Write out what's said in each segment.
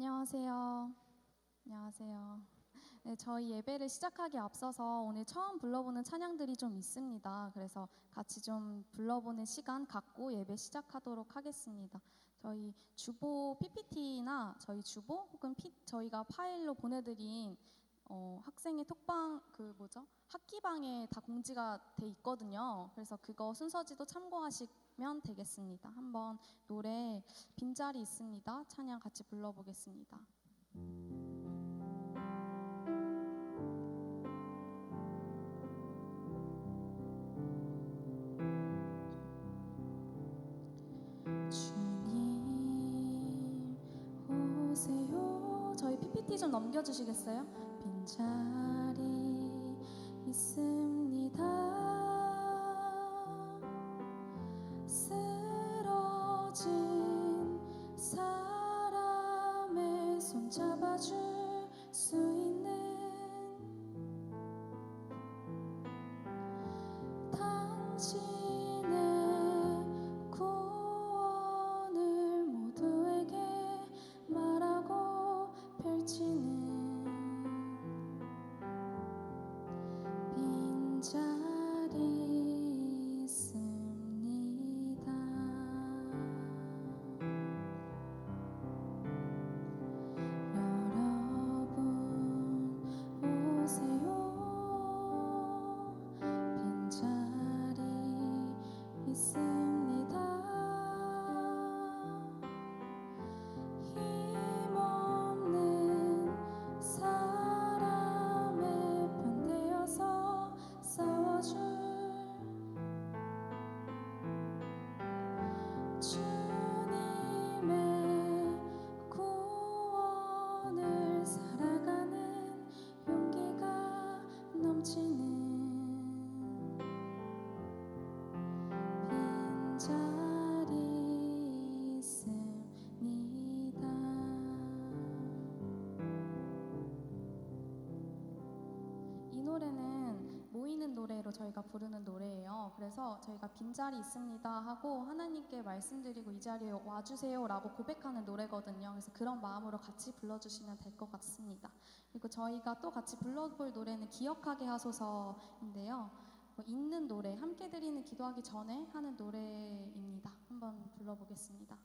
안녕하세요. 안녕하세요. 네, 저희 예배를 시작하기 앞서서 오늘 처음 불러보는 찬양들이 좀 있습니다. 그래서 같이 좀 불러보는 시간 갖고 예배 시작하도록 하겠습니다. 저희 주보 PPT나 저희 주보 혹은 저희가 파일로 보내드린 학생의 톡방 학기방에 다 공지가 돼 있거든요. 그래서 그거 순서지도 참고하시면 되겠습니다. 한번 노래 빈자리 있습니다. 찬양 같이 불러보겠습니다. 주님 오세요. 저희 PPT 좀 넘겨주시겠어요? 빈자리 있습니다. 쓰러진 사람의 손 잡아줄 수 있는 당신의 구원을 모두에게 말하고 펼치는 빈자리 있습니다. 여러분 오세요. 빈자리 있습니다. 힘없는 사람의 편 되어서 싸워줄 주님의 구원을 살아가는 용기가 넘치는 빈자리 있습니다. 이 노래는 모이는 노래로 저희가 부르는 노래예요. 그래서 저희가 빈자리 있습니다 하고 하나님께 말씀드리고 이 자리에 와주세요 라고 고백하는 노래거든요. 그래서 그런 마음으로 같이 불러주시면 될 것 같습니다. 그리고 저희가 또 같이 불러볼 노래는 기억하게 하소서인데요. 있는 노래, 함께 드리는 기도하기 전에 하는 노래입니다. 한번 불러보겠습니다.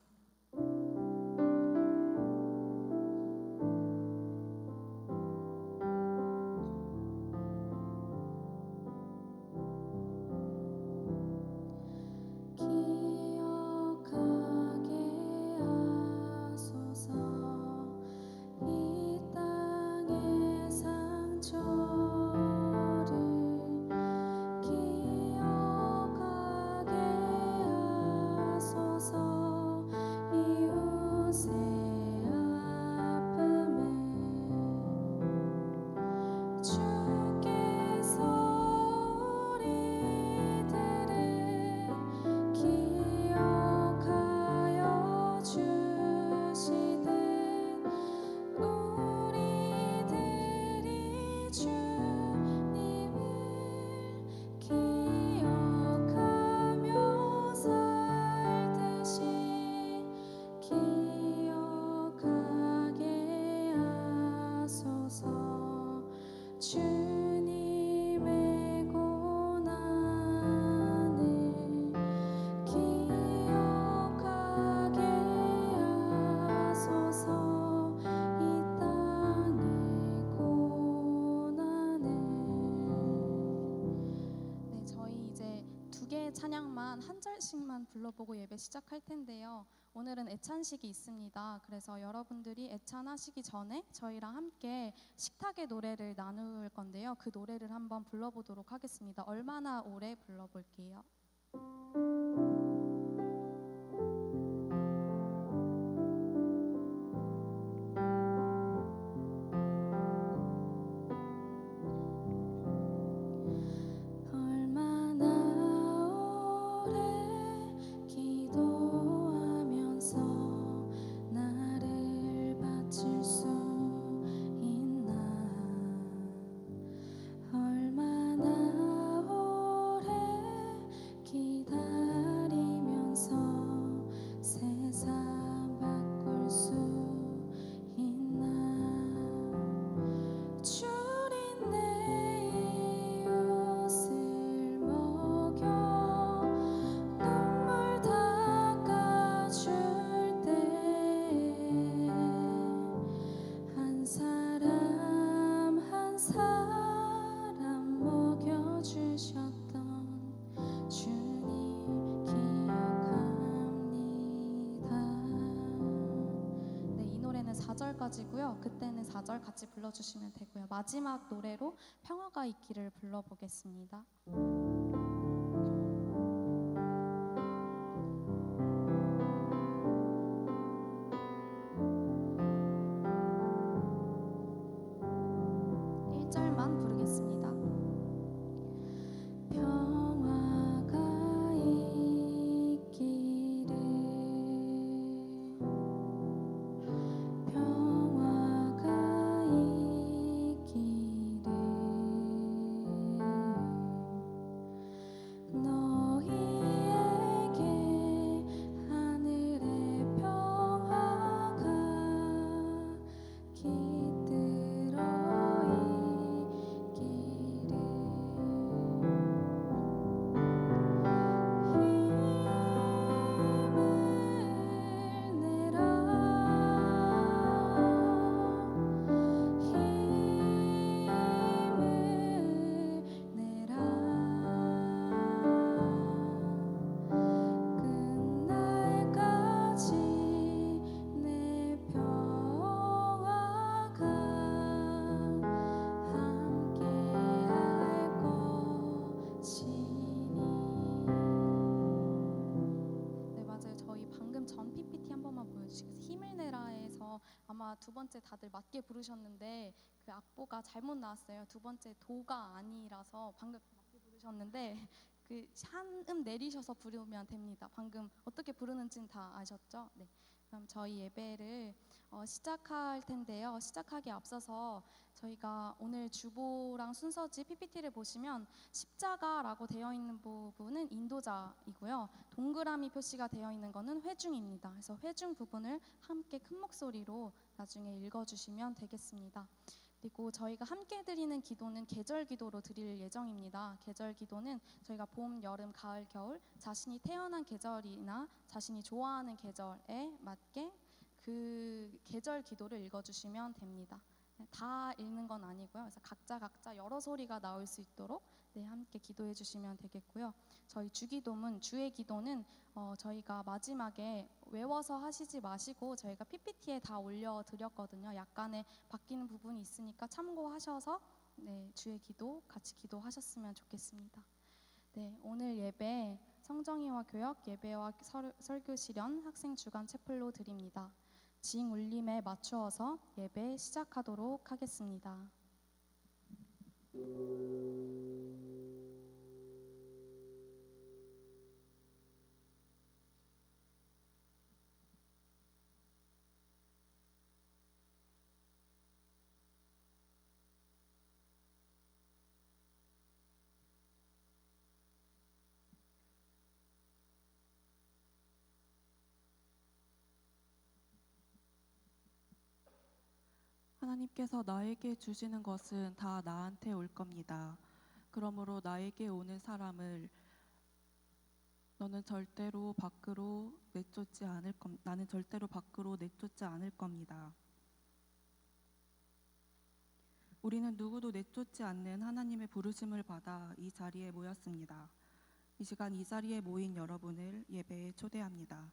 기억하게 하소서 이 땅의 상처를 기억하게 하소서 이웃의 아픔을 주께서 우리들을 기억하여 주시듯 우리들이 주님을 기억하며 살듯이 기억하게 하소서. 주님의 고난을 기억하게 하소서. 이 땅의 고난을. 네, 저희 이제 두 개의 찬양만 한 절씩만 불러보고 예배 시작할 텐데요. 오늘은 애찬식이 있습니다. 그래서 여러분들이 애찬하시기 전에 저희랑 함께 식탁의 노래를 나눌 건데요. 그 노래를 한번 불러보도록 하겠습니다. 얼마나 오래 불러볼게요. 얼마나 오래 기도하면서 나를 바칠 수 있나. 얼마나 오래 하셔가지고요. 그때는 4절 같이 불러주시면 되고요. 마지막 노래로 평화가 있기를 불러보겠습니다. 아마 두 번째 다들 맞게 부르셨는데 그 악보가 잘못 나왔어요. 두 번째 도가 아니라서 방금 맞게 부르셨는데 그 한 음 내리셔서 부르면 됩니다. 방금 어떻게 부르는지는 다 아셨죠? 네. 그럼 저희 예배를 시작할 텐데요. 시작하기에 앞서서 저희가 오늘 주보랑 순서지 PPT를 보시면 십자가라고 되어 있는 부분은 인도자이고요. 동그라미 표시가 되어 있는 것은 회중입니다. 그래서 회중 부분을 함께 큰 목소리로 나중에 읽어주시면 되겠습니다. 그리고 저희가 함께 드리는 기도는 계절 기도로 드릴 예정입니다. 계절 기도는 저희가 봄, 여름, 가을, 겨울 자신이 태어난 계절이나 자신이 좋아하는 계절에 맞게 그 계절 기도를 읽어주시면 됩니다. 다 읽는 건 아니고요. 그래서 각자 여러 소리가 나올 수 있도록 함께 기도해 주시면 되겠고요. 저희 주기도문, 주의 기도는 저희가 마지막에 외워서 하시지 마시고 저희가 PPT에 다 올려드렸거든요. 약간의 바뀌는 부분이 있으니까 참고하셔서 주의 기도 같이 기도하셨으면 좋겠습니다. 네, 오늘 예배 성정이와 교역, 예배와 설교 실현, 학생 주간 채플로 드립니다. 징 울림에 맞추어서 예배 시작하도록 하겠습니다. 하나님께서 나에게 주시는 것은 다 나한테 올 겁니다. 그러므로 나에게 오는 사람을 나는 절대로 밖으로 내쫓지 않을 겁니다. 우리는 누구도 내쫓지 않는 하나님의 부르심을 받아 이 자리에 모였습니다. 이 시간 이 자리에 모인 여러분을 예배에 초대합니다.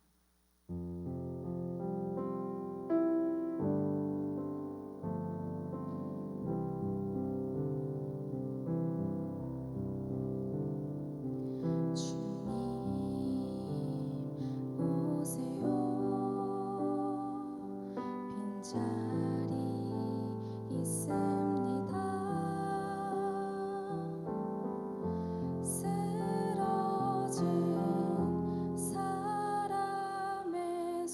사람의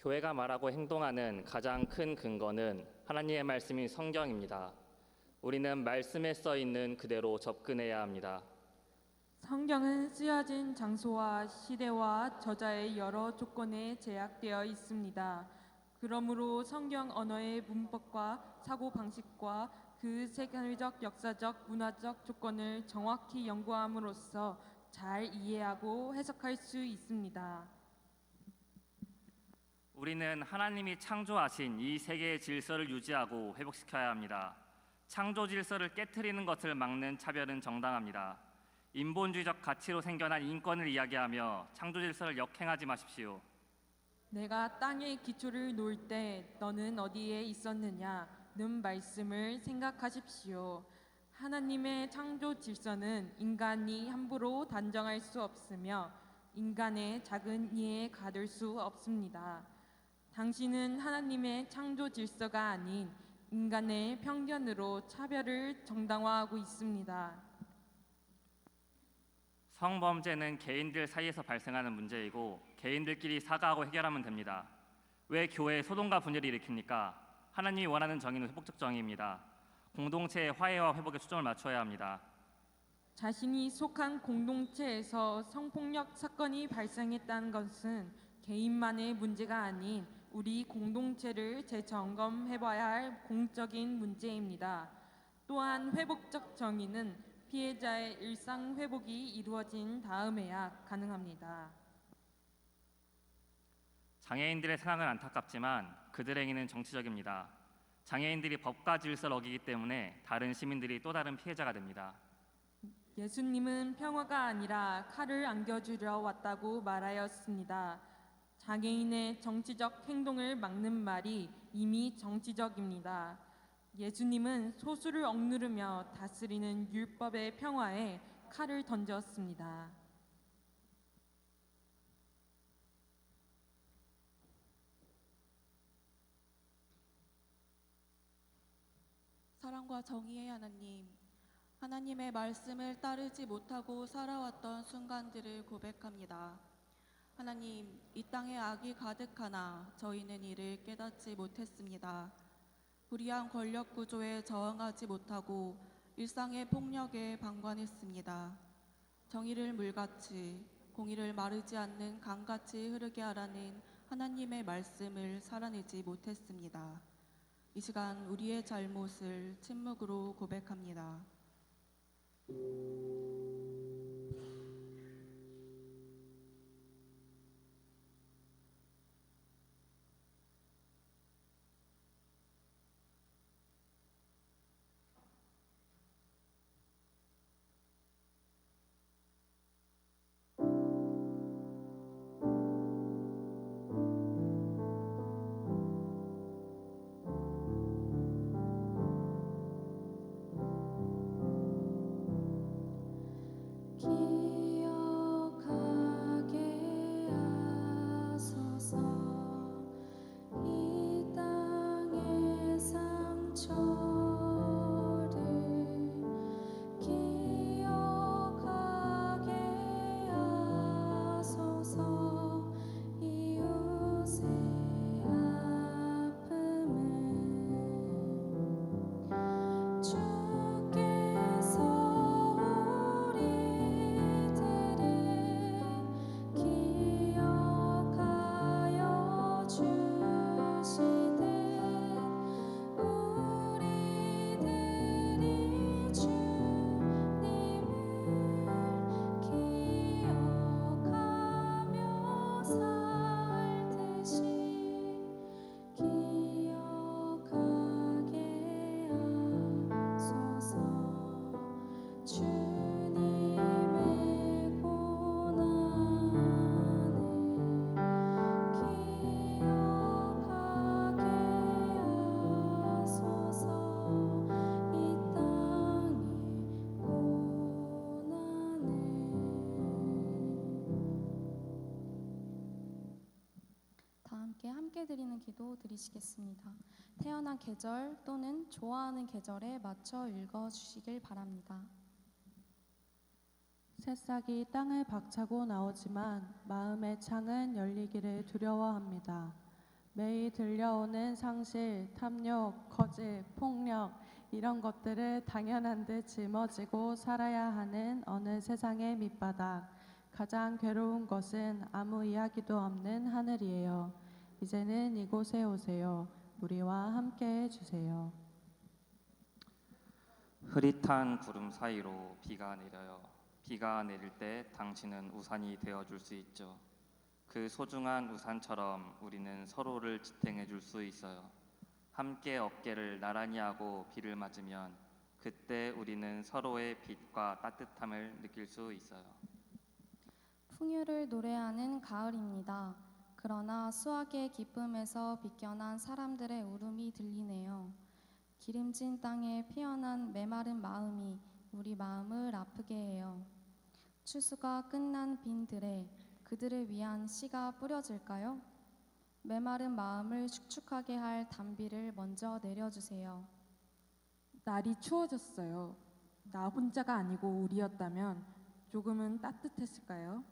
교회가 말하고 행동하는 가장 큰 근거는 하나님의 말씀인 성경입니다. 우리는 말씀에 써 있는 그대로 접근해야 합니다. 성경은 쓰여진 장소와 시대와 저자의 여러 조건에 제약되어 있습니다. 그러므로 성경 언어의 문법과 사고 방식과 그 세계적, 역사적, 문화적 조건을 정확히 연구함으로써 잘 이해하고 해석할 수 있습니다. 우리는 하나님이 창조하신 이 세계의 질서를 유지하고 회복시켜야 합니다. 창조 질서를 깨트리는 것을 막는 차별은 정당합니다. 인본주의적 가치로 생겨난 인권을 이야기하며 창조 질서를 역행하지 마십시오. 내가 땅의 기초를 놓을 때 너는 어디에 있었느냐는 말씀을 생각하십시오. 하나님의 창조 질서는 인간이 함부로 단정할 수 없으며 인간의 작은 이해에 가둘 수 없습니다. 당신은 하나님의 창조 질서가 아닌 인간의 편견으로 차별을 정당화하고 있습니다. 성범죄는 개인들 사이에서 발생하는 문제이고 개인들끼리 사과하고 해결하면 됩니다. 왜 교회에 소동과 분열을 일으킵니까? 하나님이 원하는 정의는 회복적 정의입니다. 공동체의 화해와 회복에 초점을 맞춰야 합니다. 자신이 속한 공동체에서 성폭력 사건이 발생했다는 것은 개인만의 문제가 아닌 우리 공동체를 재점검해봐야 할 공적인 문제입니다. 또한 회복적 정의는 피해자의 일상 회복이 이루어진 다음에야 가능합니다. 장애인들의 상황은 안타깝지만 그들의 행위는 정치적입니다. 장애인들이 법과 질서를 어기기 때문에 다른 시민들이 또 다른 피해자가 됩니다. 예수님은 평화가 아니라 칼을 안겨주려 왔다고 말하였습니다. 장애인의 정치적 행동을 막는 말이 이미 정치적입니다. 예수님은 소수를 억누르며 다스리는 율법의 평화에 칼을 던졌습니다. 사랑과 정의의 하나님, 하나님의 말씀을 따르지 못하고 살아왔던 순간들을 고백합니다. 하나님, 이 땅에 악이 가득하나 저희는 이를 깨닫지 못했습니다. 불의한 권력 구조에 저항하지 못하고 일상의 폭력에 방관했습니다. 정의를 물같이, 공의를 마르지 않는 강같이 흐르게 하라는 하나님의 말씀을 살아내지 못했습니다. 이 시간 우리의 잘못을 침묵으로 고백합니다. 기억하게 하소서. 이 땅의 상처를 기억하게 하소서. 이웃의 아픔을 주께서 우리들을 기억하여 주시되 우리들이 주님을 기억하며 살듯이 기억하게 하소서. 주님의 고난을 기억하게 하소서. 이 땅의 고난을. 다 함께 드리는 기도 드리시겠습니다. 태어난 계절 또는 좋아하는 계절에 맞춰 읽어 주시길 바랍니다. 새싹이 땅을 박차고 나오지만 마음의 창은 열리기를 두려워합니다. 매일 들려오는 상실, 탐욕, 거짓, 폭력 이런 것들을 당연한 듯 짊어지고 살아야 하는 어느 세상의 밑바닥. 가장 괴로운 것은 아무 이야기도 없는 하늘이에요. 이제는 이곳에 오세요. 우리와 함께 해주세요. 흐릿한 구름 사이로 비가 내려요. 비가 내릴 때 당신은 우산이 되어줄 수 있죠. 그 소중한 우산처럼 우리는 서로를 지탱해 줄 수 있어요. 함께 어깨를 나란히 하고 비를 맞으면 그때 우리는 서로의 빛과 따뜻함을 느낄 수 있어요. 풍요를 노래하는 가을입니다. 그러나 수확의 기쁨에서 비껴난 사람들의 울음이 들리네요. 기름진 땅에 피어난 메마른 마음이 우리 마음을 아프게 해요. 추수가 끝난 빈들에 그들을 위한 씨가 뿌려질까요? 메마른 마음을 축축하게 할 단비를 먼저 내려주세요. 날이 추워졌어요. 나 혼자가 아니고 우리였다면 조금은 따뜻했을까요?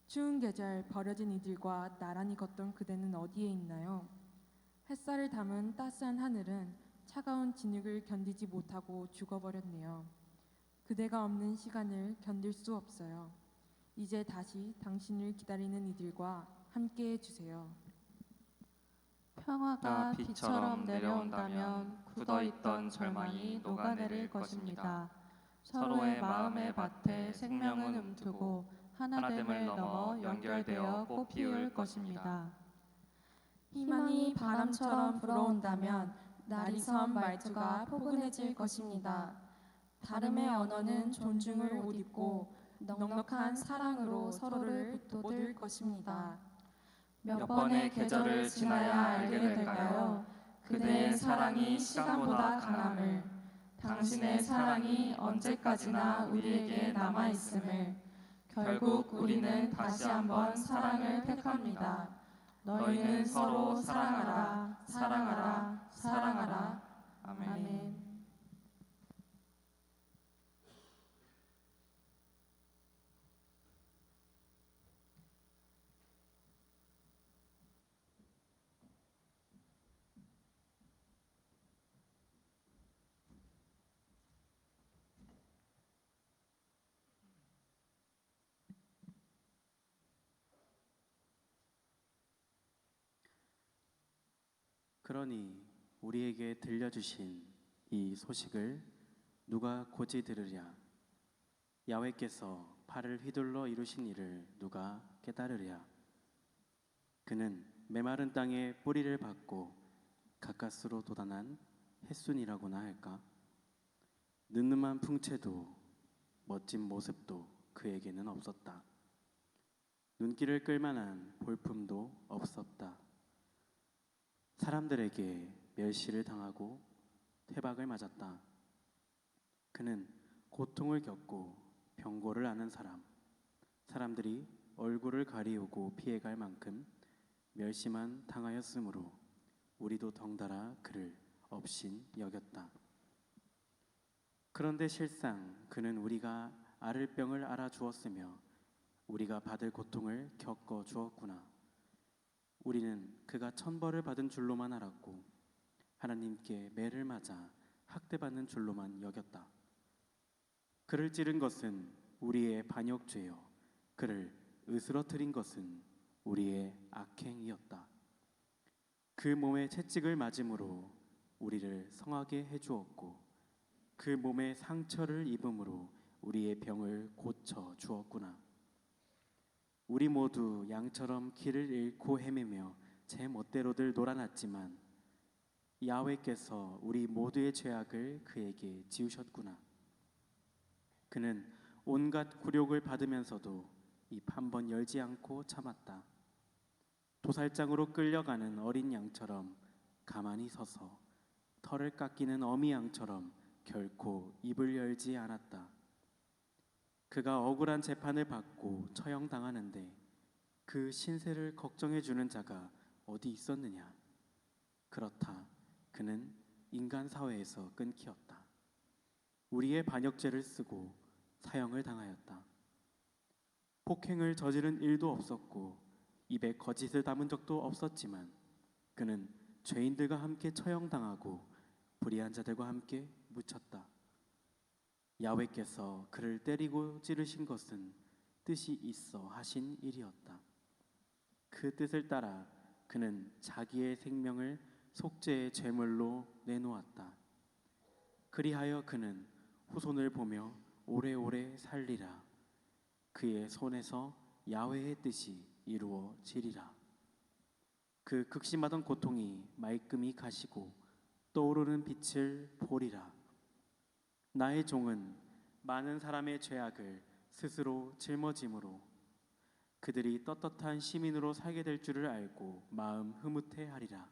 추운 계절 버려진 이들과 나란히 걷던 그대는 어디에 있나요? 햇살을 담은 따스한 하늘은 차가운 진흙을 견디지 못하고 죽어버렸네요. 그대가 없는 시간을 견딜 수 없어요. 이제 다시 당신을 기다리는 이들과 함께 해주세요. 평화가 비처럼 내려온다면 굳어있던 절망이 녹아내릴 것입니다. 서로의 마음의 밭에 생명은 움트고 하나됨을 넘어 연결되어 꽃피울 것입니다. 희망이 바람처럼 불어온다면 날이 선 말투가 포근해질 것입니다. 다름의 언어는 존중을 옷 입고 넉넉한 사랑으로 서로를 붙돋을 것입니다. 몇 번의 계절을 지나야 알게 될까요? 그대의 사랑이 시간보다 강함을, 당신의 사랑이 언제까지나 우리에게 남아있음을. 결국 우리는 다시 한번 사랑을 택합니다. 너희는 서로 사랑하라, 사랑하라, 사랑하라. 아멘. 그러니 우리에게 들려주신 이 소식을 누가 고지 들으랴? 야훼께서 팔을 휘둘러 이루신 일을 누가 깨달으랴? 그는 메마른 땅에 뿌리를 받고 가까스로 돋아난 햇순이라고나 할까? 늠름한 풍채도 멋진 모습도 그에게는 없었다. 눈길을 끌만한 볼품도 없었다. 사람들에게 멸시를 당하고 퇴박을 맞았다. 그는 고통을 겪고 병고를 앓는 사람들이 얼굴을 가리우고 피해갈 만큼 멸시만 당하였으므로 우리도 덩달아 그를 업신 여겼다. 그런데 실상 그는 우리가 앓을 병을 알아주었으며 우리가 받을 고통을 겪어 주었구나. 우리는 그가 천벌을 받은 줄로만 알았고 하나님께 매를 맞아 학대받는 줄로만 여겼다. 그를 찌른 것은 우리의 반역죄요 그를 으스러뜨린 것은 우리의 악행이었다. 그 몸에 채찍을 맞음으로 우리를 성하게 해주었고 그 몸에 상처를 입음으로 우리의 병을 고쳐 주었구나. 우리 모두 양처럼 길을 잃고 헤매며 제 멋대로들 놀아났지만 야훼께서 우리 모두의 죄악을 그에게 지우셨구나. 그는 온갖 굴욕을 받으면서도 입 한 번 열지 않고 참았다. 도살장으로 끌려가는 어린 양처럼 가만히 서서 털을 깎이는 어미 양처럼 결코 입을 열지 않았다. 그가 억울한 재판을 받고 처형당하는데 그 신세를 걱정해주는 자가 어디 있었느냐? 그렇다. 그는 인간 사회에서 끊기었다. 우리의 반역죄를 쓰고 사형을 당하였다. 폭행을 저지른 일도 없었고 입에 거짓을 담은 적도 없었지만 그는 죄인들과 함께 처형당하고 불의한 자들과 함께 묻혔다. 야훼께서 그를 때리고 찌르신 것은 뜻이 있어 하신 일이었다. 그 뜻을 따라 그는 자기의 생명을 속죄의 제물로 내놓았다. 그리하여 그는 후손을 보며 오래오래 살리라. 그의 손에서 야훼의 뜻이 이루어지리라. 그 극심하던 고통이 말끔히 가시고 떠오르는 빛을 보리라. 나의 종은 많은 사람의 죄악을 스스로 짊어짐으로 그들이 떳떳한 시민으로 살게 될 줄을 알고 마음 흐뭇해하리라.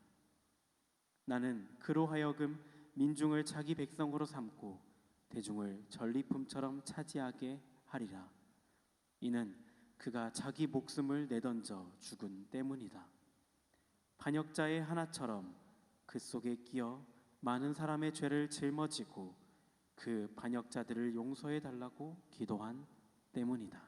나는 그로 하여금 민중을 자기 백성으로 삼고 대중을 전리품처럼 차지하게 하리라. 이는 그가 자기 목숨을 내던져 죽은 때문이다. 반역자의 하나처럼 그 속에 끼어 많은 사람의 죄를 짊어지고 그 반역자들을 용서해 달라고 기도한 때문이다.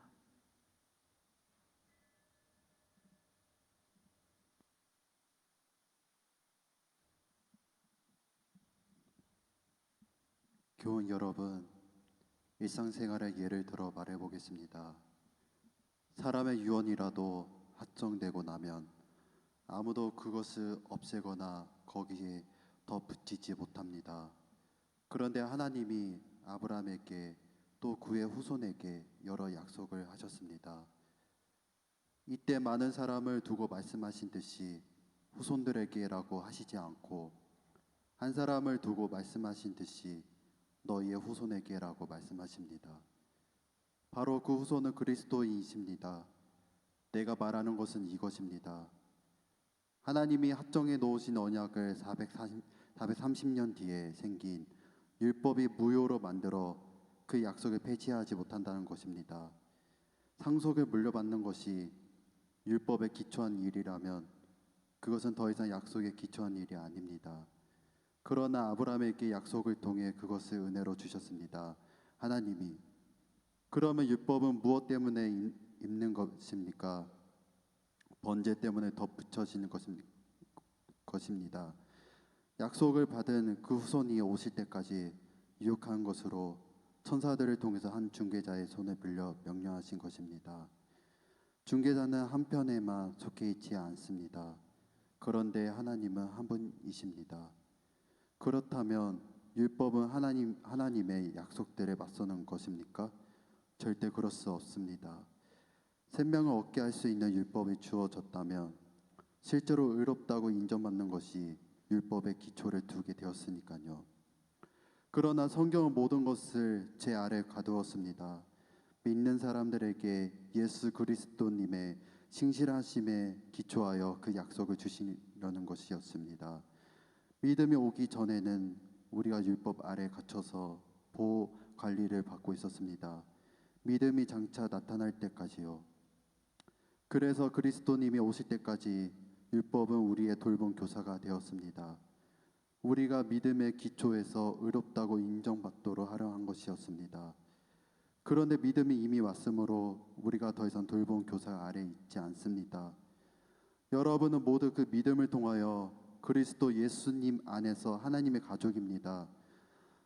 교원 여러분, 일상생활의 예를 들어 말해보겠습니다. 사람의 유언이라도 확정되고 나면 아무도 그것을 없애거나 거기에 더 붙이지 못합니다. 그런데 하나님이 아브라함에게 또 그의 후손에게 여러 약속을 하셨습니다. 이때 많은 사람을 두고 말씀하신 듯이 후손들에게라고 하시지 않고 한 사람을 두고 말씀하신 듯이 너희의 후손에게라고 말씀하십니다. 바로 그 후손은 그리스도이십니다. 내가 말하는 것은 이것입니다. 하나님이 합정해 놓으신 언약을 430년 뒤에 생긴 율법이 무효로 만들어 그 약속을 폐지하지 못한다는 것입니다. 상속을 물려받는 것이 율법에 기초한 일이라면 그것은 더 이상 약속에 기초한 일이 아닙니다. 그러나 아브라함에게 약속을 통해 그것을 은혜로 주셨습니다. 하나님이. 그러면 율법은 무엇 때문에 있는 것입니까? 번제 때문에 덧붙여지는 것입니다. 약속을 받은 그 후손이 오실 때까지 유혹한 것으로 천사들을 통해서 한 중개자의 손을 빌려 명령하신 것입니다. 중개자는 한편에만 속해 있지 않습니다. 그런데 하나님은 한 분이십니다. 그렇다면 율법은 하나님의 약속들에 맞서는 것입니까? 절대 그럴 수 없습니다. 생명을 얻게 할 수 있는 율법이 주어졌다면 실제로 의롭다고 인정받는 것이 율법의 기초를 두게 되었으니까요. 그러나 성경은 모든 것을 제 아래 가두었습니다. 믿는 사람들에게 예수 그리스도님의 신실하심에 기초하여 그 약속을 주시려는 것이었습니다. 믿음이 오기 전에는 우리가 율법 아래 갇혀서 보호 관리를 받고 있었습니다. 믿음이 장차 나타날 때까지요. 그래서 그리스도님이 오실 때까지 율법은 우리의 돌봄 교사가 되었습니다. 우리가 믿음의 기초에서 의롭다고 인정받도록 하려 한 것이었습니다. 그런데 믿음이 이미 왔으므로 우리가 더 이상 돌봄 교사 아래 있지 않습니다. 여러분은 모두 그 믿음을 통하여 그리스도 예수님 안에서 하나님의 가족입니다.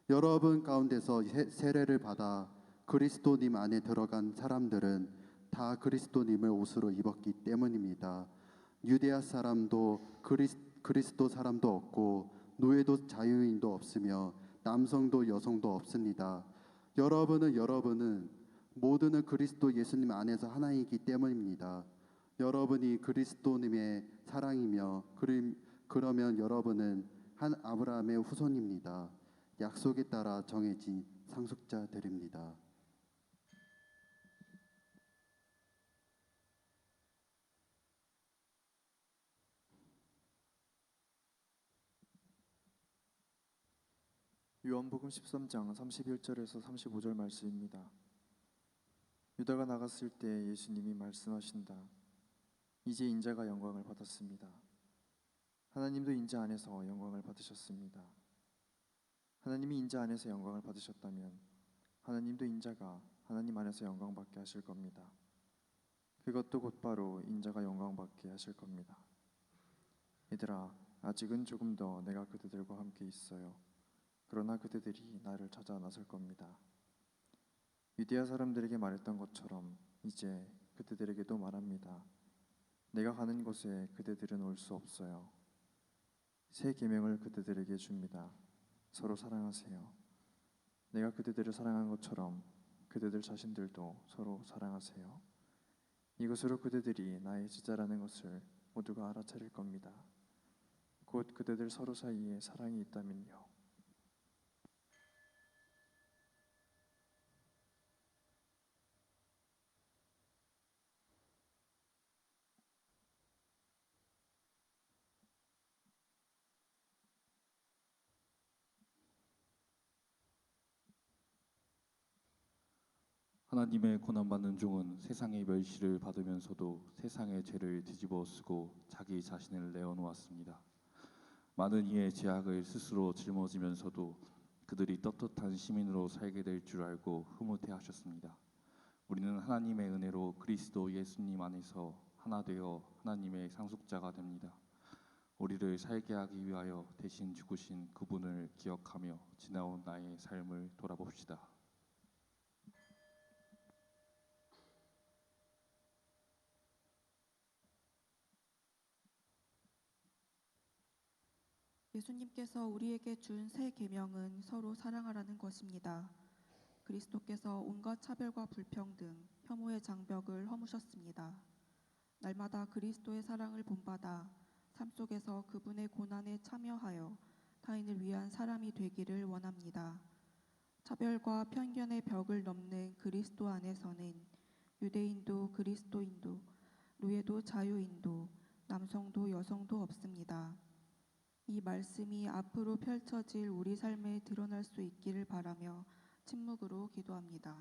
여러분 가운데서 세례를 받아 그리스도님 안에 들어간 사람들은 다 그리스도님을 옷으로 입었기 때문입니다. 유대아 사람도 그리스도 사람도 없고 노예도 자유인도 없으며 남성도 여성도 없습니다. 여러분은 모두는 그리스도 예수님 안에서 하나이기 때문입니다. 여러분이 그리스도님의 사랑이며 그러면 여러분은 한 아브라함의 후손입니다. 약속에 따라 정해진 상속자들입니다. 요한복음 13장 31절에서 35절 말씀입니다. 유다가 나갔을 때 예수님이 말씀하신다. 이제 인자가 영광을 받았습니다. 하나님도 인자 안에서 영광을 받으셨습니다. 하나님이 인자 안에서 영광을 받으셨다면 하나님도 인자가 하나님 안에서 영광받게 하실 겁니다. 그것도 곧바로 인자가 영광받게 하실 겁니다. 얘들아, 아직은 조금 더 내가 그대들과 함께 있어요. 그러나 그대들이 나를 찾아 나설 겁니다. 유대아 사람들에게 말했던 것처럼 이제 그대들에게도 말합니다. 내가 가는 곳에 그대들은 올 수 없어요. 새 계명을 그대들에게 줍니다. 서로 사랑하세요. 내가 그대들을 사랑한 것처럼 그대들 자신들도 서로 사랑하세요. 이것으로 그대들이 나의 제자라는 것을 모두가 알아차릴 겁니다. 곧 그대들 서로 사이에 사랑이 있다면요. 하나님의 고난받는 종은 세상의 멸시를 받으면서도 세상의 죄를 뒤집어 쓰고 자기 자신을 내어놓았습니다. 많은 이의 죄악을 스스로 짊어지면서도 그들이 떳떳한 시민으로 살게 될 줄 알고 흐뭇해하셨습니다. 우리는 하나님의 은혜로 그리스도 예수님 안에서 하나 되어 하나님의 상속자가 됩니다. 우리를 살게 하기 위하여 대신 죽으신 그분을 기억하며 지나온 나의 삶을 돌아봅시다. 예수님께서 우리에게 준 새 계명은 서로 사랑하라는 것입니다. 그리스도께서 온갖 차별과 불평등, 혐오의 장벽을 허무셨습니다. 날마다 그리스도의 사랑을 본받아 삶 속에서 그분의 고난에 참여하여 타인을 위한 사람이 되기를 원합니다. 차별과 편견의 벽을 넘는 그리스도 안에서는 유대인도 그리스도인도, 노예도 자유인도, 남성도 여성도 없습니다. 이 말씀이 앞으로 펼쳐질 우리 삶에 드러날 수 있기를 바라며 침묵으로 기도합니다.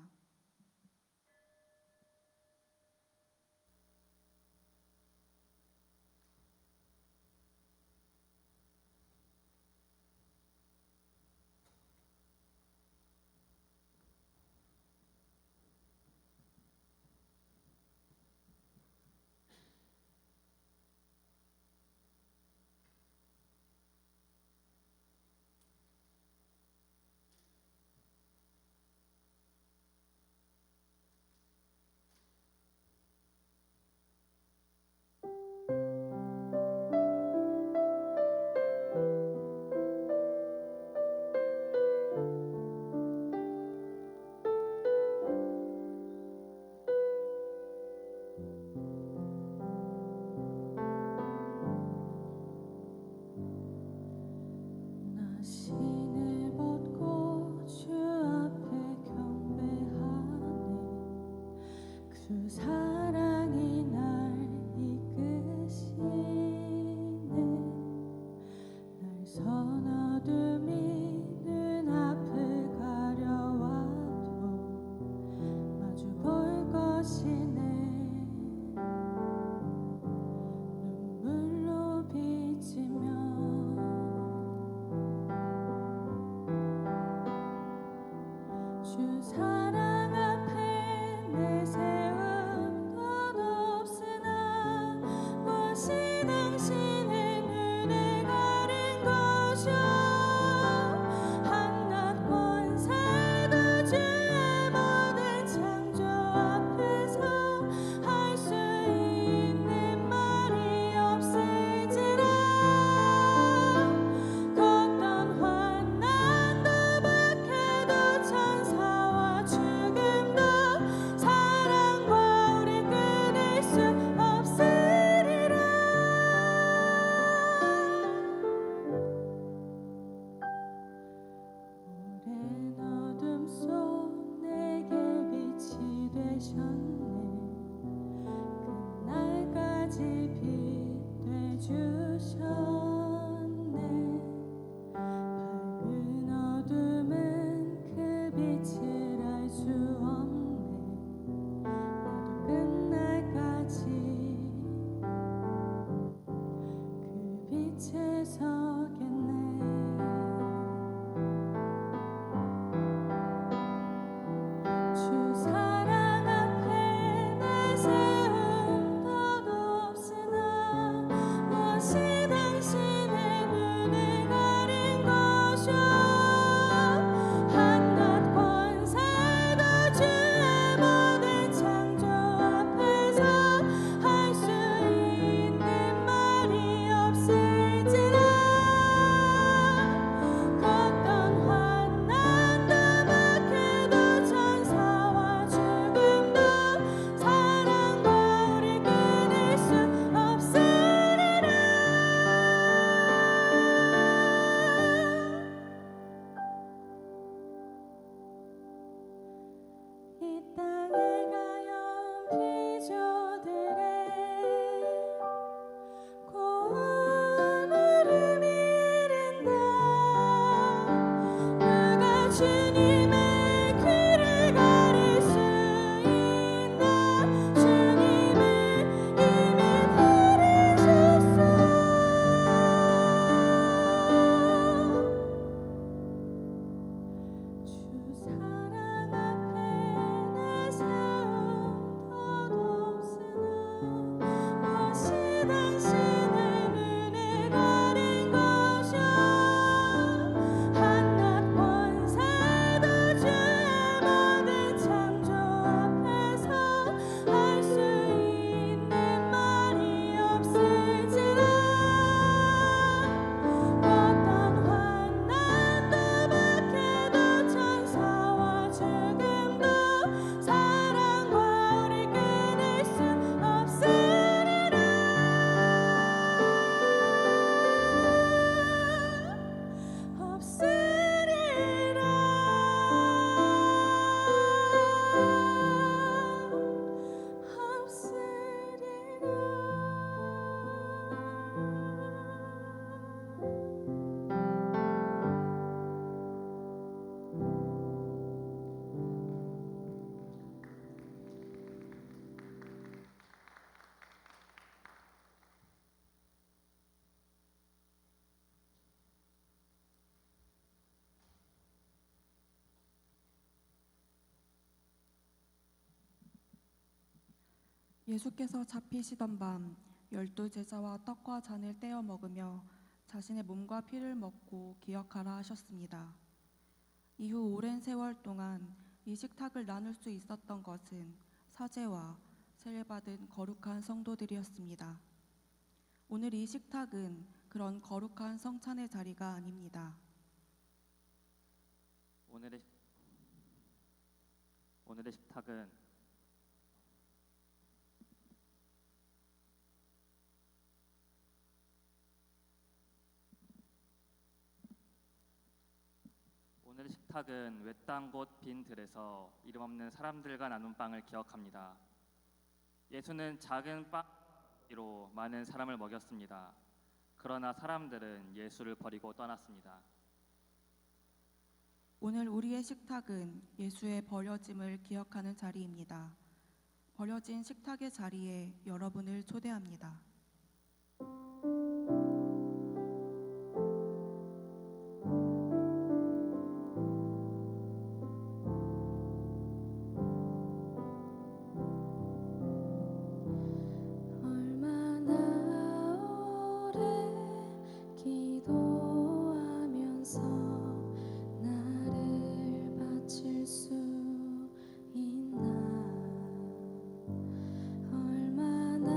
예수께서 잡히시던 밤 12제자와 떡과 잔을 떼어 먹으며 자신의 몸과 피를 먹고 기억하라 하셨습니다. 이후 오랜 세월 동안 이 식탁을 나눌 수 있었던 것은 사제와 세례받은 거룩한 성도들이었습니다. 오늘 이 식탁은 그런 거룩한 성찬의 자리가 아닙니다. 오늘의 식탁은 외딴 곳 빈 들에서 이름 없는 사람들과 나눈 빵을 기억합니다. 예수는 작은 빵으로 많은 사람을 먹였습니다. 그러나 사람들은 예수를 버리고 떠났습니다. 오늘 우리의 식탁은 예수의 버려짐을 기억하는 자리입니다. 버려진 식탁의 자리에 여러분을 초대합니다. 얼마나 오래 기도하면서 나를 바칠 수 있나 얼마나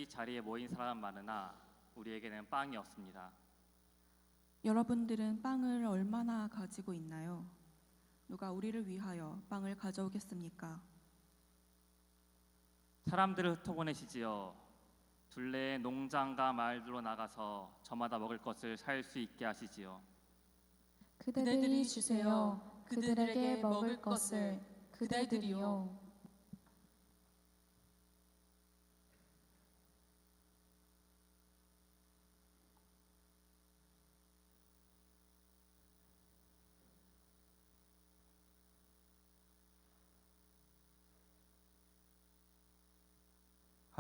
특별히 자리에 모인 사람은 많으나 우리에게는 빵이 없습니다. 여러분들은 빵을 얼마나 가지고 있나요? 누가 우리를 위하여 빵을 가져오겠습니까? 사람들을 흩어보내시지요. 둘레의 농장과 마을로 나가서 저마다 먹을 것을 살 수 있게 하시지요. 그대들이 주세요. 그들에게 먹을 것을 그대들이요.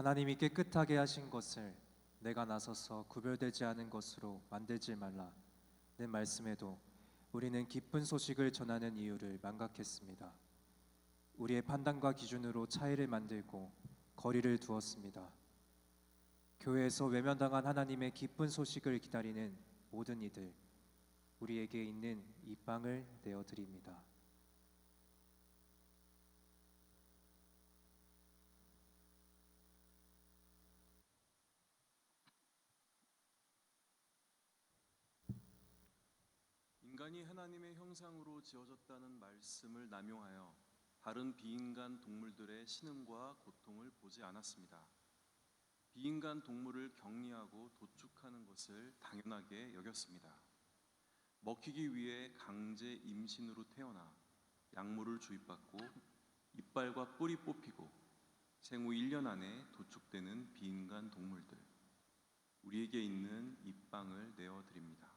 하나님이 깨끗하게 하신 것을 내가 나서서 구별되지 않은 것으로 만들지 말라. 내 말씀에도 우리는 기쁜 소식을 전하는 이유를 망각했습니다. 우리의 판단과 기준으로 차이를 만들고 거리를 두었습니다. 교회에서 외면당한 하나님의 기쁜 소식을 기다리는 모든 이들, 우리에게 있는 이 빵을 내어드립니다. 인간이 하나님의 형상으로 지어졌다는 말씀을 남용하여 다른 비인간 동물들의 신음과 고통을 보지 않았습니다. 비인간 동물을 격리하고 도축하는 것을 당연하게 여겼습니다. 먹히기 위해 강제 임신으로 태어나 약물을 주입받고 이빨과 뿔이 뽑히고 생후 1년 안에 도축되는 비인간 동물들, 우리에게 있는 이 빵을 내어드립니다.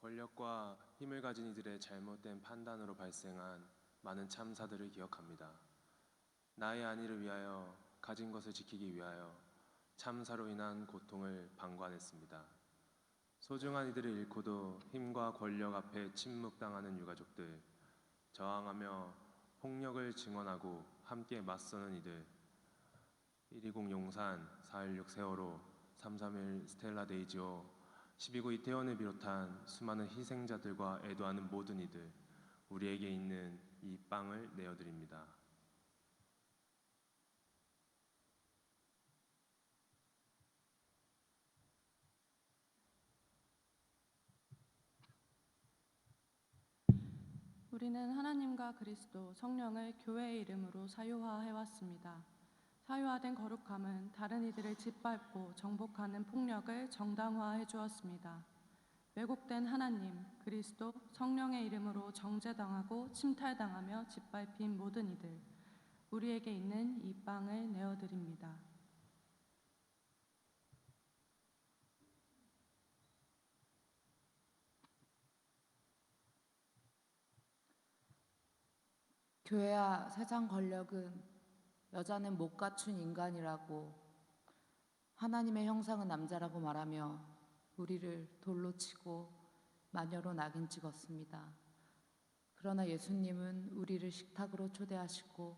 권력과 힘을 가진 이들의 잘못된 판단으로 발생한 많은 참사들을 기억합니다. 나의 안위를 위하여, 가진 것을 지키기 위하여 참사로 인한 고통을 방관했습니다. 소중한 이들을 잃고도 힘과 권력 앞에 침묵당하는 유가족들, 저항하며 폭력을 증언하고 함께 맞서는 이들, 120 용산, 416 세월호, 331 스텔라 데이지오, 12구 이태원을 비롯한 수많은 희생자들과 애도하는 모든 이들, 우리에게 있는 이 빵을 내어드립니다. 우리는 하나님과 그리스도, 성령을 교회의 이름으로 사유화해왔습니다. 사유화된 거룩함은 다른 이들을 짓밟고 정복하는 폭력을 정당화해 주었습니다. 왜곡된 하나님, 그리스도, 성령의 이름으로 정죄당하고 침탈당하며 짓밟힌 모든 이들, 우리에게 있는 이 빵을 내어드립니다. 교회와 세상 권력은 여자는 못 갖춘 인간이라고, 하나님의 형상은 남자라고 말하며 우리를 돌로 치고 마녀로 낙인 찍었습니다. 그러나 예수님은 우리를 식탁으로 초대하시고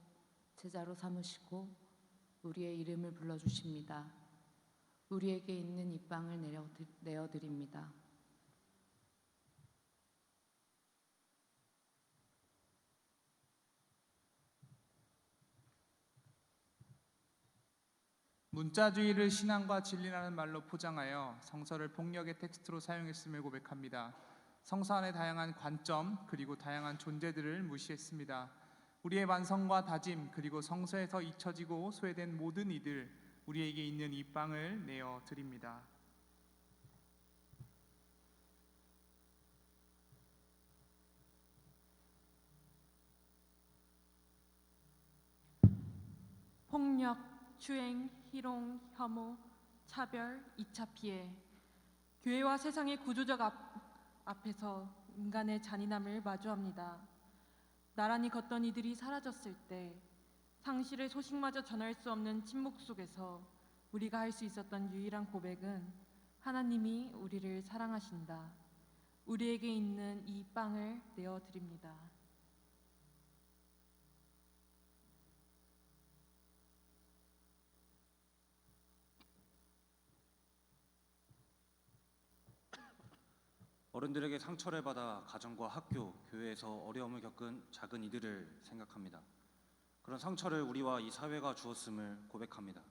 제자로 삼으시고 우리의 이름을 불러주십니다. 우리에게 있는 이 빵을 내어드립니다. 문자주의를 신앙과 진리라는 말로 포장하여 성서를 폭력의 텍스트로 사용했음을 고백합니다. 성서 안의 다양한 관점 그리고 다양한 존재들을 무시했습니다. 우리의 완성과 다짐 그리고 성서에서 잊혀지고 소외된 모든 이들, 우리에게 있는 이 빵을 내어 드립니다. 폭력, 추행, 희롱, 혐오, 차별, 2차 피해. 교회와 세상의 구조적 앞에서 인간의 잔인함을 마주합니다. 나란히 걷던 이들이 사라졌을 때 상실의 소식마저 전할 수 없는 침묵 속에서 우리가 할 수 있었던 유일한 고백은 하나님이 우리를 사랑하신다. 우리에게 있는 이 빵을 내어드립니다. 어른들에게 상처를 받아 가정과 학교, 교회에서 어려움을 겪은 작은 이들을 생각합니다. 그런 상처를 우리와 이 사회가 주었음을 고백합니다.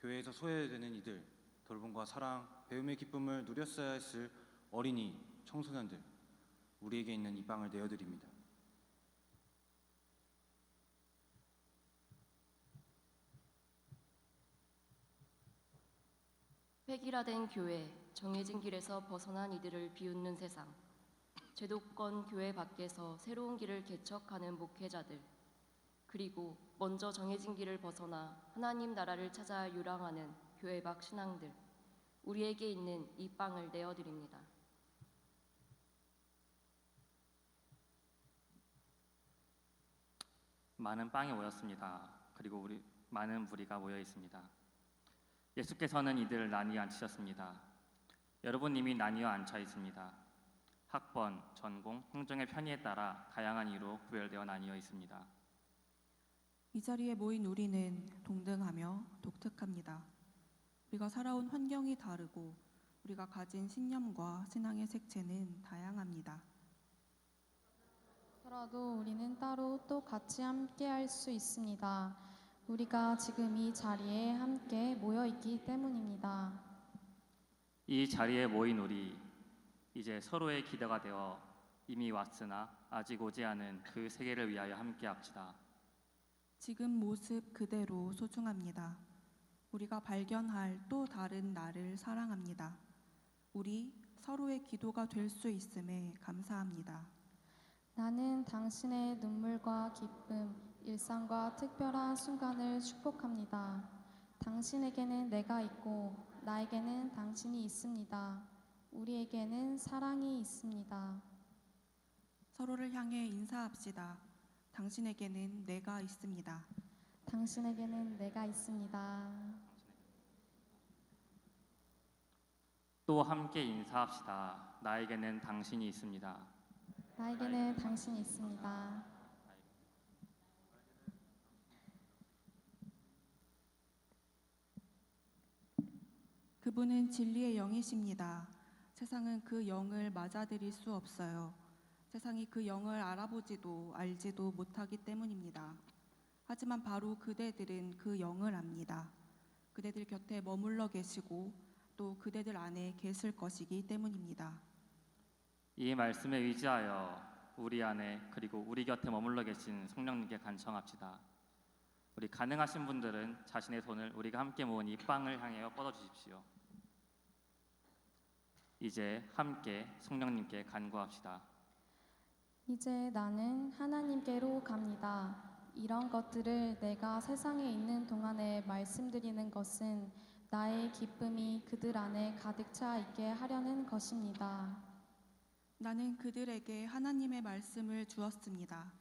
교회에서 소외되는 이들, 돌봄과 사랑, 배움의 기쁨을 누렸어야 했을 어린이, 청소년들, 우리에게 있는 이 빵을 내어드립니다. 획일화된 교회, 정해진 길에서 벗어난 이들을 비웃는 세상, 제도권 교회 밖에서 새로운 길을 개척하는 목회자들, 그리고 먼저 정해진 길을 벗어나 하나님 나라를 찾아 요랑하는 교회 밖 신앙들, 우리에게 있는 이 빵을 내어드립니다. 많은 빵이 모였습니다. 그리고 많은 무리가 모여 있습니다. 예수께서는 이들을 나뉘어 앉히셨습니다. 여러분 이미 나뉘어 앉혀 있습니다. 학번, 전공, 행정의 편의에 따라 다양한 이유로 구별되어 나뉘어 있습니다. 이 자리에 모인 우리는 동등하며 독특합니다. 우리가 살아온 환경이 다르고 우리가 가진 신념과 신앙의 색채는 다양합니다. 그러도 우리는 따로 또 같이 함께 할 수 있습니다. 우리가 지금 이 자리에 함께 모여 있기 때문입니다. 이 자리에 모인 우리, 이제 서로의 기대가 되어 이미 왔으나 아직 오지 않은 그 세계를 위하여 함께 합시다. 지금 모습 그대로 소중합니다. 우리가 발견할 또 다른 나를 사랑합니다. 우리 서로의 기도가 될 수 있음에 감사합니다. 나는 당신의 눈물과 기쁨, 일상과 특별한 순간을 축복합니다. 당신에게는 내가 있고 나에게는 당신이 있습니다. 우리에게는 사랑이 있습니다. 서로를 향해 인사합시다. 당신에게는 내가 있습니다. 당신에게는 내가 있습니다. 또 함께 인사합시다. 나에게는 당신이 있습니다. 나에게는 당신이 있습니다. 그분은 진리의 영이십니다. 세상은 그 영을 맞아들일 수 없어요. 세상이 그 영을 알아보지도 알지도 못하기 때문입니다. 하지만 바로 그대들은 그 영을 압니다. 그대들 곁에 머물러 계시고 또 그대들 안에 계실 것이기 때문입니다. 이 말씀에 의지하여 우리 안에 그리고 우리 곁에 머물러 계신 성령님께 간청합시다. 우리 가능하신 분들은 자신의 손을 우리가 함께 모은 이 빵을 향하여 뻗어주십시오. 이제 함께 성령님께 간구합시다. 이제 나는 하나님께로 갑니다. 이런 것들을 내가 세상에 있는 동안에 말씀드리는 것은 나의 기쁨이 그들 안에 가득 차 있게 하려는 것입니다. 나는 그들에게 하나님의 말씀을 주었습니다.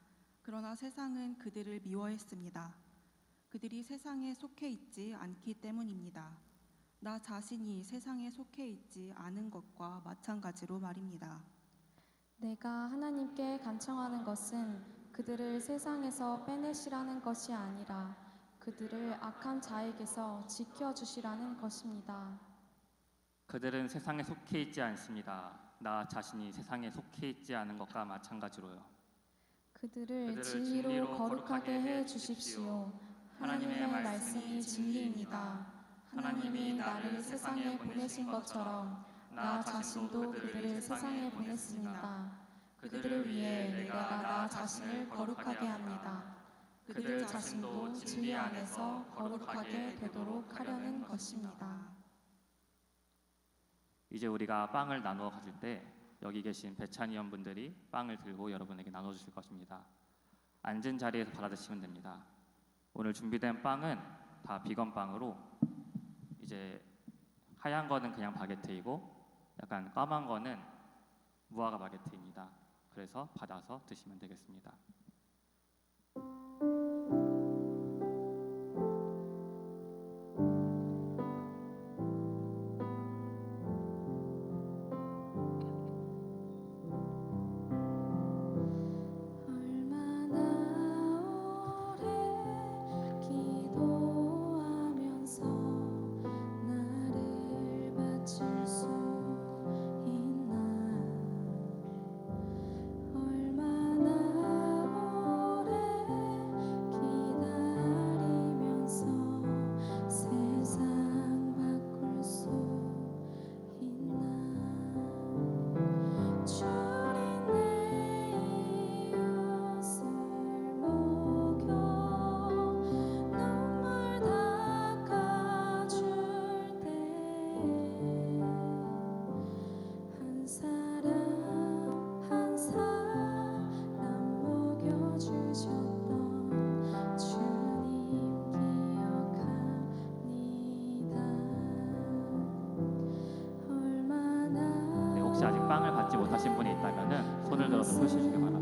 그러나 세상은 그들을 미워했습니다. 그들이 세상에 속해 있지 않기 때문입니다. 나 자신이 세상에 속해 있지 않은 것과 마찬가지로 말입니다. 내가 하나님께 간청하는 것은 그들을 세상에서 빼내시라는 것이 아니라 그들을 악한 자에게서 지켜주시라는 것입니다. 그들은 세상에 속해 있지 않습니다. 나 자신이 세상에 속해 있지 않은 것과 마찬가지로요. 그들을 진리로 거룩하게 해 주십시오. 하나님의 말씀이 진리입니다. 하나님이 나를 세상에 보내신 것처럼 나 자신도 그들을 세상에 보냈습니다. 그들을 위해 내가 나 자신을 거룩하게 합니다. 그들 자신도 진리 안에서 거룩하게 되도록 하려는 것입니다. 이제 우리가 빵을 나누어 가질 때 여기 계신 배찬이원 분들이 빵을 들고 여러분에게 나눠주실 것입니다. 앉은 자리에서 받아드시면 됩니다. 오늘 준비된 빵은 다 비건 빵으로 이제 하얀 거는 그냥 바게트이고 약간 까만 거는 무화과 바게트입니다. 그래서 받아서 드시면 되겠습니다. 기도하면서 나를 바칠 수 있나 빵을 받지 못하신 분이 있다면 손을 들어서 표시해 주시기 바랍니다.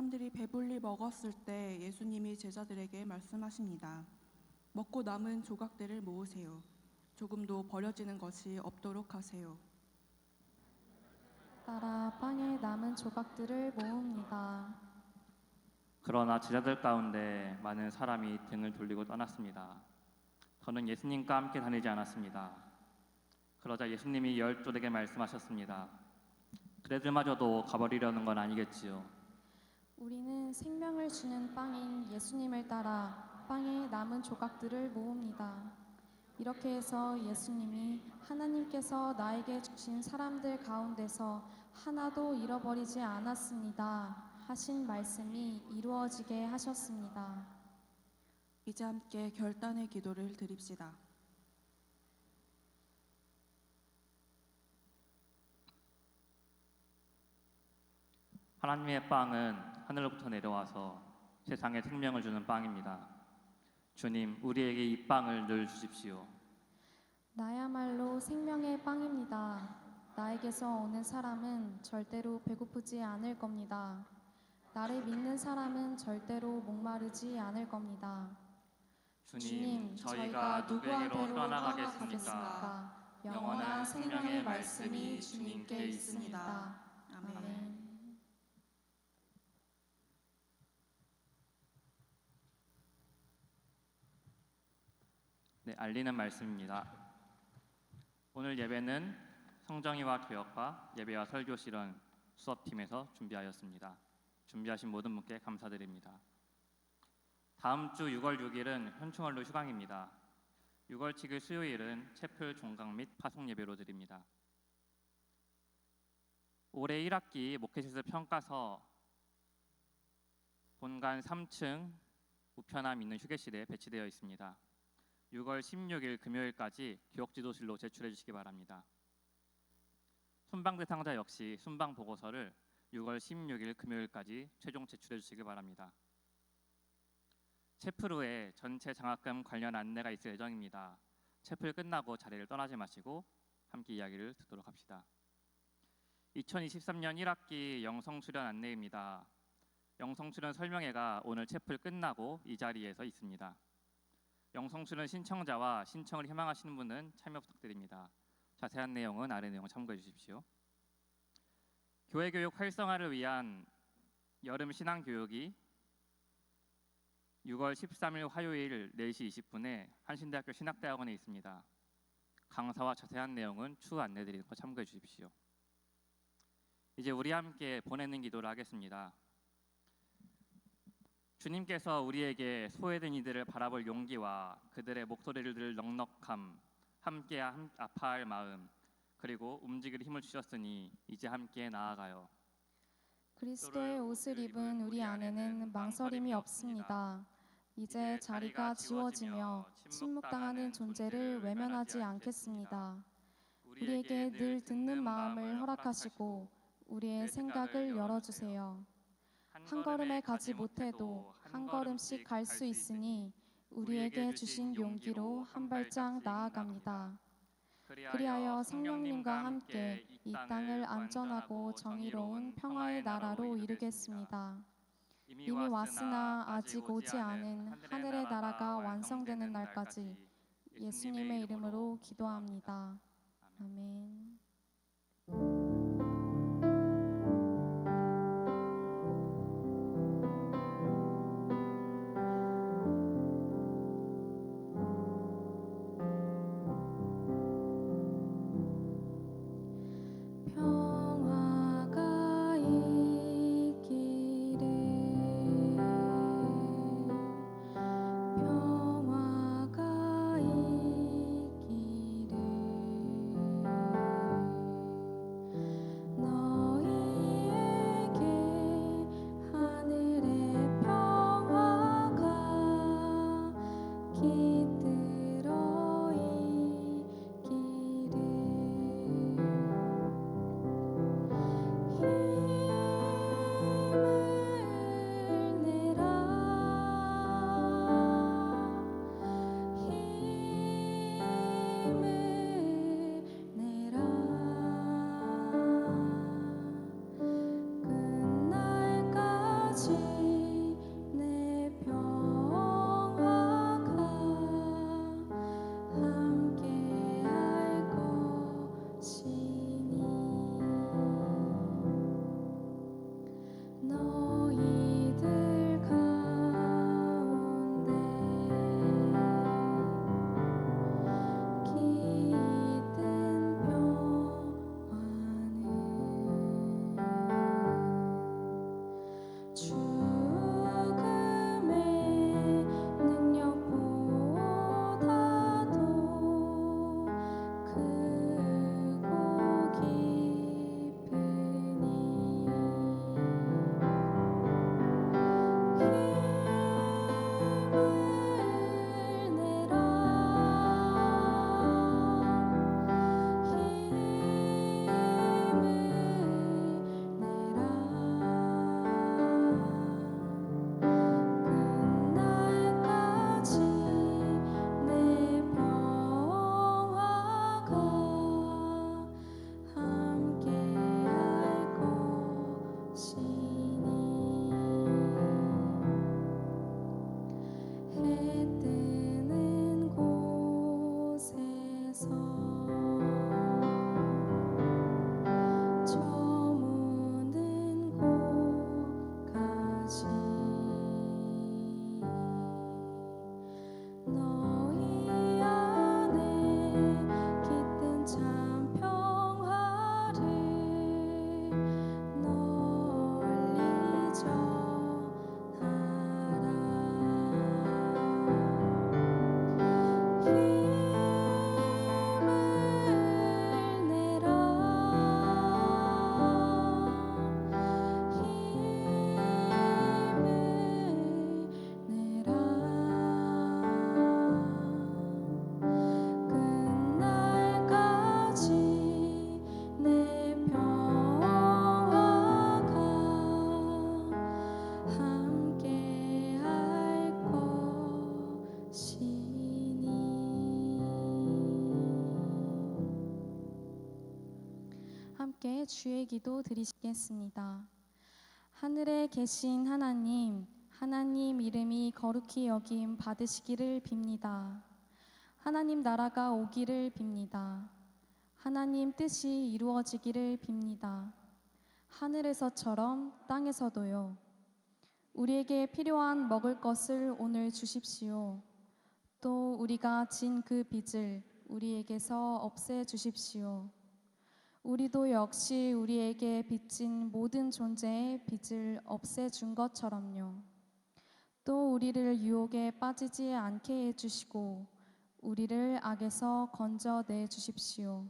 사람들이 배불리 먹었을 때 예수님이 제자들에게 말씀하십니다. 먹고 남은 조각들을 모으세요. 조금도 버려지는 것이 없도록 하세요. 따라 빵에 남은 조각들을 모읍니다. 그러나 제자들 가운데 많은 사람이 등을 돌리고 떠났습니다. 더는 예수님과 함께 다니지 않았습니다. 그러자 예수님이 12에게 말씀하셨습니다. 그들마저도 가버리려는 건 아니겠지요. 우리는 생명을 주는 빵인 예수님을 따라 빵에 남은 조각들을 모읍니다. 이렇게 해서 예수님이 하나님께서 나에게 주신 사람들 가운데서 하나도 잃어버리지 않았습니다 하신 말씀이 이루어지게 하셨습니다. 이제 함께 결단의 기도를 드립시다. 하나님의 빵은 하늘로부터 내려와서 세상에 생명을 주는 빵입니다. 주님, 우리에게 이 빵을 늘 주십시오. 나야말로 생명의 빵입니다. 나에게서 오는 사람은 절대로 배고프지 않을 겁니다. 나를 믿는 사람은 절대로 목마르지 않을 겁니다. 주님, 저희가 누구에게로 떠나가겠습니까? 영원한 생명의 말씀이 주님께 있습니다. 아멘. 네, 알리는 말씀입니다. 오늘 예배는 성정이와 교역과 예배와 설교 실현 수업팀에서 준비하였습니다. 준비하신 모든 분께 감사드립니다. 다음 주 6월 6일은 현충월로 휴강입니다. 6월 7일 수요일은 채플 종강 및 파송 예배로 드립니다. 올해 1학기 목회실습 평가서 본관 3층 우편함 있는 휴게실에 배치되어 있습니다. 6월 16일 금요일까지 교역지도실로 제출해 주시기 바랍니다. 순방 대상자 역시 순방 보고서를 6월 16일 금요일까지 최종 제출해 주시기 바랍니다. 채플 후에 전체 장학금 관련 안내가 있을 예정입니다. 채플 끝나고 자리를 떠나지 마시고 함께 이야기를 듣도록 합시다. 2023년 1학기 영성 수련 안내입니다. 영성 수련 설명회가 오늘 채플 끝나고 이 자리에서 있습니다. 영성 수련 신청자와 신청을 희망하시는 분은 참여 부탁드립니다. 자세한 내용은 아래 내용 참고해 주십시오. 교회 교육 활성화를 위한 여름 신앙 교육이 6월 13일 화요일 4시 20분에 한신대학교 신학대학원에 있습니다. 강사와 자세한 내용은 추후 안내 드리는 거 참고해 주십시오. 이제 우리 함께 보내는 기도를 하겠습니다. 주님께서 우리에게 소외된 이들을 바라볼 용기와 그들의 목소리를 들을 넉넉함, 함께 아파할 마음, 그리고 움직일 힘을 주셨으니 이제 함께 나아가요. 그리스도의 옷을 입은 우리 안에는 망설임이 없습니다. 이제 자리가 지워지며 침묵당하는 존재를 외면하지 않겠습니다. 우리에게 늘 듣는 마음을 허락하시고 우리의 생각을 열어주세요. 한 걸음에 가지 못해도 한 걸음씩 갈 수 있으니 우리에게 주신 용기로 한 발짝 나아갑니다. 그리하여 성령님과 함께 이 땅을 안전하고 정의로운 평화의 나라로 이루겠습니다. 이미 왔으나 아직 오지 않은 하늘의 나라가 완성되는 날까지 예수님의 이름으로 기도합니다. 아멘. 너희 안에 깃든 참 평화를 널리 전하라. 힘을 내라. 끝날까지 내 평화가 함께할 것이니. 함께 주의 기도 드리시겠습니다. 하늘에 계신 하나님, 하나님 이름이 거룩히 여김 받으시기를 빕니다. 하나님 나라가 오기를 빕니다. 하나님 뜻이 이루어지기를 빕니다. 하늘에서처럼 땅에서도요. 우리에게 필요한 먹을 것을 오늘 주십시오. 또 우리가 진 그 빚을 우리에게서 없애 주십시오. 우리도 역시 우리에게 빚진 모든 존재의 빚을 없애준 것처럼요. 또 우리를 유혹에 빠지지 않게 해주시고 우리를 악에서 건져내 주십시오.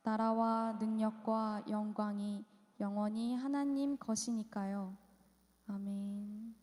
나라와 능력과 영광이 영원히 하나님 것이니까요. 아멘.